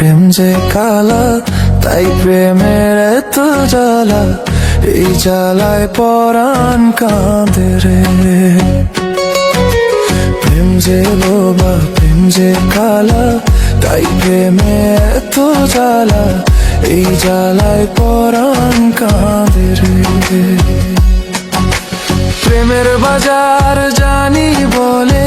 প্রেম যে কালা, তাই প্রেমের এত জ্বালা, এই জ্বালায় পরাণ কাঁদে রে। প্রেম যে বোবা, প্রেম যে কালা, তাই প্রেমে এত জ্বালা, এই জ্বালায় পরাণ কাঁদে রে। প্রেমের বাজার জানি বলে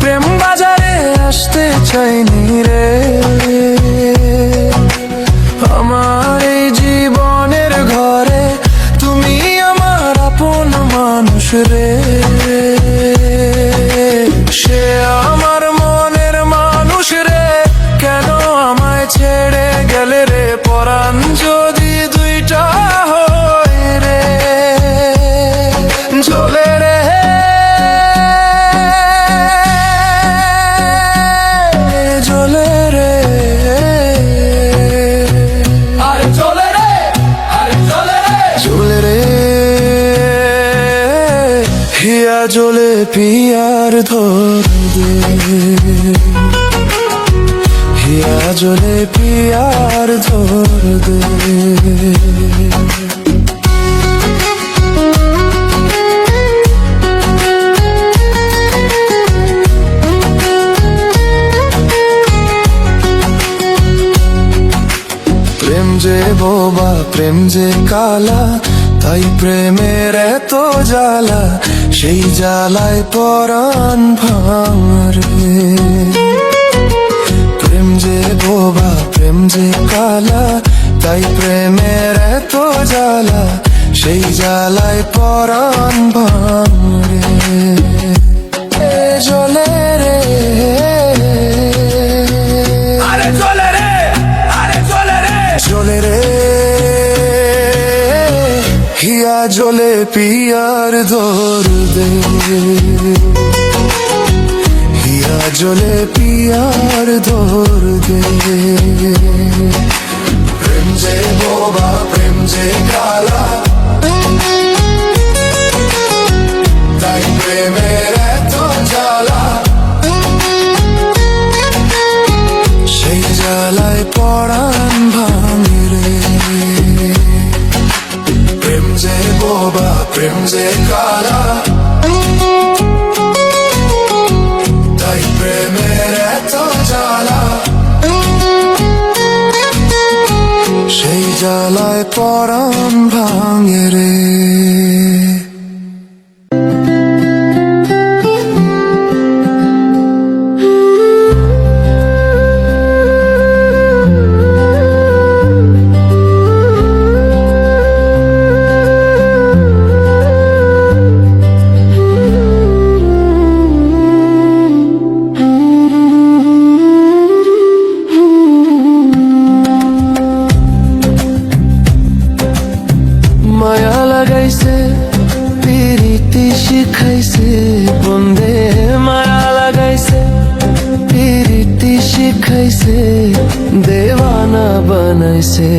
প্রেম বাজারে আসতে চাইনি রে। আমার এই জীবনের ঘরে তুমি আমার আপন মানুষ রে। সে আমার মনের মানুষ রে, কেন আমায় ছেড়ে গেলে রে। পরাণ যদি দুইটা হয় রে, চলে রে চলে রে, আরে চলে রে, আরে চলে রে, চলে রে। হিয়া জলে পিয়ার ধর দে, হিয়া জলে পিয়ার ধর দে। প্রেম যে বোবা, প্রেম যে কালা, তাই প্রেমের এত জ্বালা, সেই জ্বালায় পরাণ ভাঙরে। প্রেম যে বোবা, প্রেম যে কালা, তাই প্রেমের এত জ্বালা, সেই জ্বালায় পরাণ ভাঙরে। চলে রে, আরে চলে রে, আরে চলে রে, চলে রে। হিয়া জলে পিয়ার ধর দে, হিয়া জলে পিয়ার ধর দে। প্রেম যে বোবা, প্রেম যে কালা, তাই প্রেমের এত জ্বালা, সেই জ্বালায় পরাণ ভাঙে রে। প্রেম যে বোবা, প্রেম যে কালা, তাই প্রেমের এত জ্বালা, সেই জ্বালায় পরাণ ভাঙে রে। মায়া লাগাইছে পিরিতি শিখাইছে বন্দে, মায়া লাগাইছে পিরিতি শিখাইছে, দেওয়ানা বানাইছে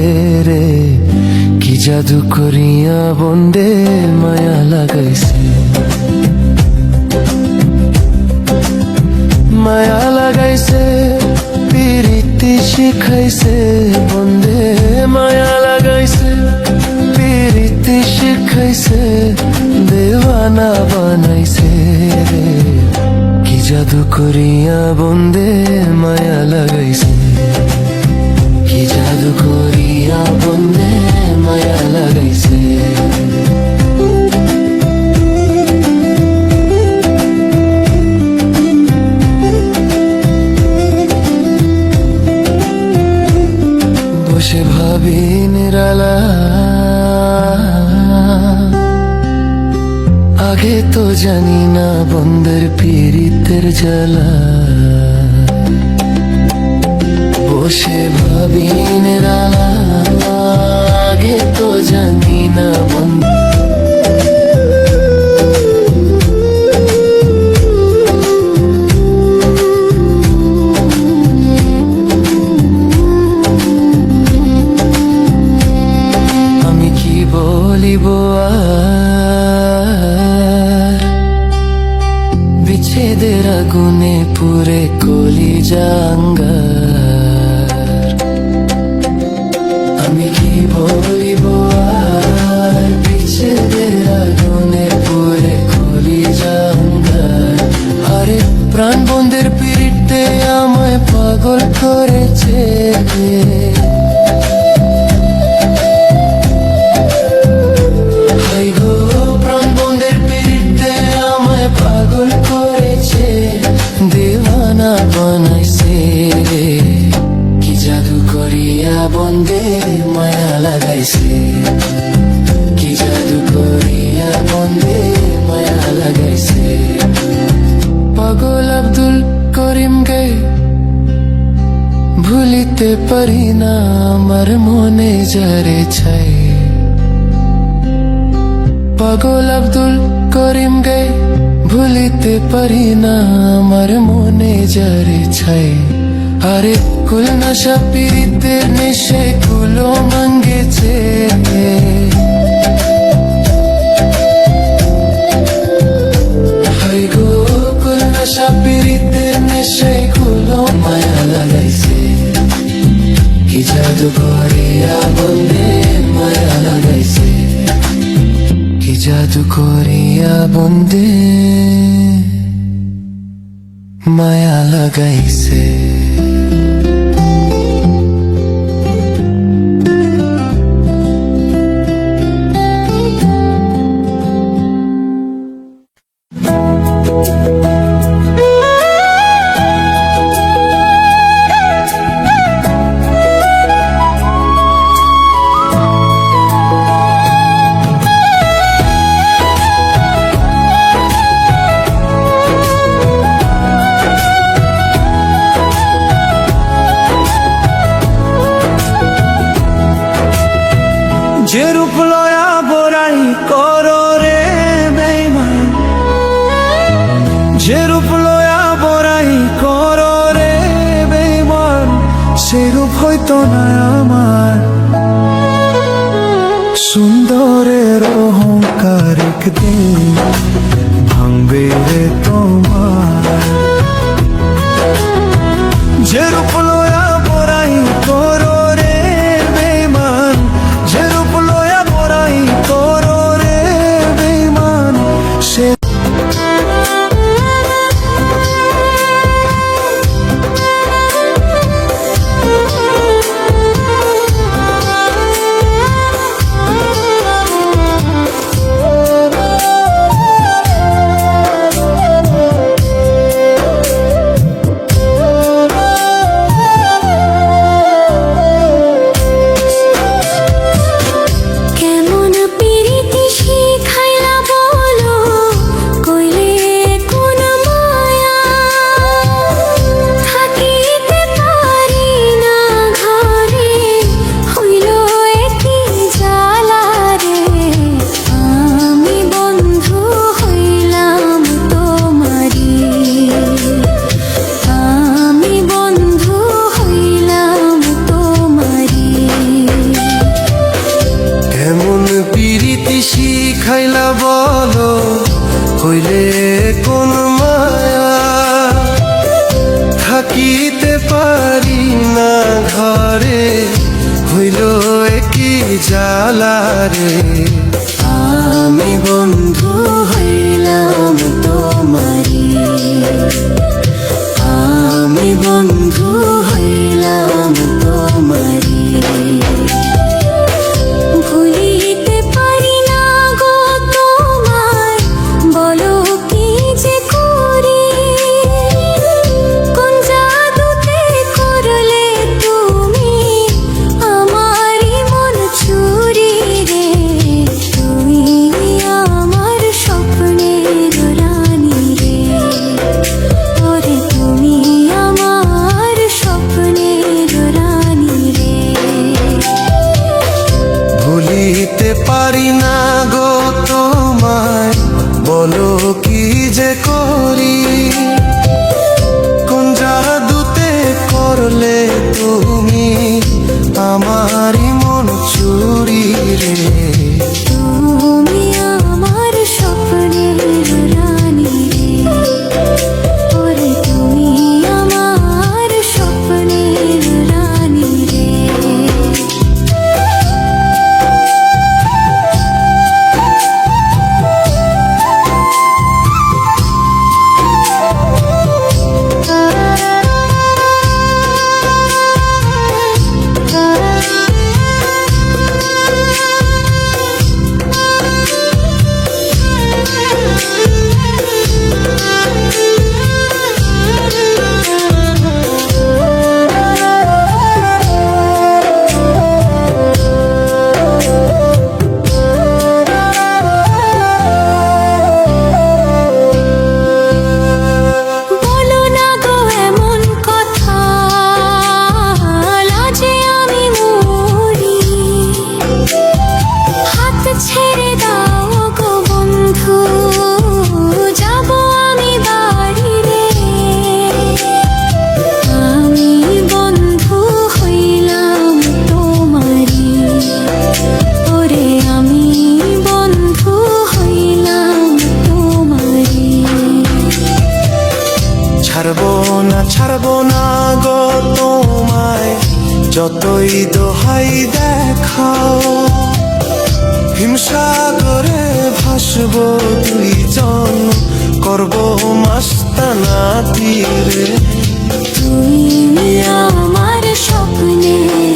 রে। কি জাদু করিয়া বন্দে মায়া লাগাইছে। মায়া লাগাইছে পিরিতি শিখাইছে বন্দে, মায়া লাগাইছে পিরিতি শিখাইছে, দেওয়ানা বানাইছে রে। কি জাদু করিয়া বন্দে মায়া লাগাইছে, কি জাদু করিয়া বন্দে মায়া লাগাইছে। বসে ভাবি নিরালা, আগে তো জানি না বন্দের পীড়িতের জ্বালা। বসে ভাবি নিরালা, আগে তো জানি না বন্ধ। আমি কি বলিব আর, বিচ্ছেদের আগুনে পুরে কলিজা আঙ্গার। বলিব আর বিচ্ছেদের আগুনে পড়ে খুলি জাঙ্গার। আরে প্রাণ বন্ধের পিড়িতে আমায় পাগল করেছে। হাই গো প্রাণ বন্ধের পিড়িতে আমায় পাগল করেছে, দেওয়ানা বানাইছে। কি জাদু করিয়া বন্দে মায়া লাগাইছে, কি জাদু করিয়া বন্দে মায়া লাগাইছে। পাগল আব্দুল করিম গে ভুলিতে পারি না আমার মনে যারে ছাই। পাগল আব্দুল করিম গে ভুলিতে পারি না আমার মনে যারে ছাই। আরে কুল নশা পীড়িতের নেশে কুলো মাঙ্গেছে। হাই গো কুল নশা পীড়িতের নেশে কুলো মায়া লাগাইছে। কি জাদু করিয়া বন্দে মায়া লাগাইছে, কি জাদু করিয়া বন্দে মায়া লাগাইছে। যে রূপ লয়া বড়াই করো রে বেঈমান, যে রূপ লয়া বড়াই করো রে বেঈমান, সে রূপ হইতো না আমার। সুন্দরের অহংকার একদিন ভাঙবে রে তোমার। যে রূপ লয়া বড়াই করো রে বেঈমান, যে রূপ লয়া বড়াই করো রে বেঈমান, সে শিখাইলা বলো হইলে কোন মায়া, থাকিতে পারি না ঘরে হইল কি জ্বালা রে। আমি বন্ধু হইলাম তোমারি, আমি বন্ধু হইলাম তোমারি। ভুলিতে পারি না গো তোমায়, বলো কি যে করি। কোন জাদুতে করলে তুমি আমারই মন চুরি রে। তুমি আমার স্বপ্নের রানী রে, ওরে তুমি আমার স্বপ্নের রানী রে। ভুলিতে পারি না গো তোমায়, বলো কি যে করি। কোন জাদুতে করলে তুমি আমারই মন চুরি রে। তুমি আমার স্বপ্নের রানী রে, ওরে তুমি আমার স্বপ্নের রানী রে। ছেড়ে দাও গো বন্ধু, যাব আমি বাড়ি রে। আমি বন্ধু হইলাম তোমারি, ওরে আমি বন্ধু হইলাম তোমারি। ছাড়বো না গো তোমায়, যতই দোহাই দেখাও। হিমসাগরে ভাসবো দুইজন, করবো মাস্তানা তীরে। তুমি আমার স্বপ্নের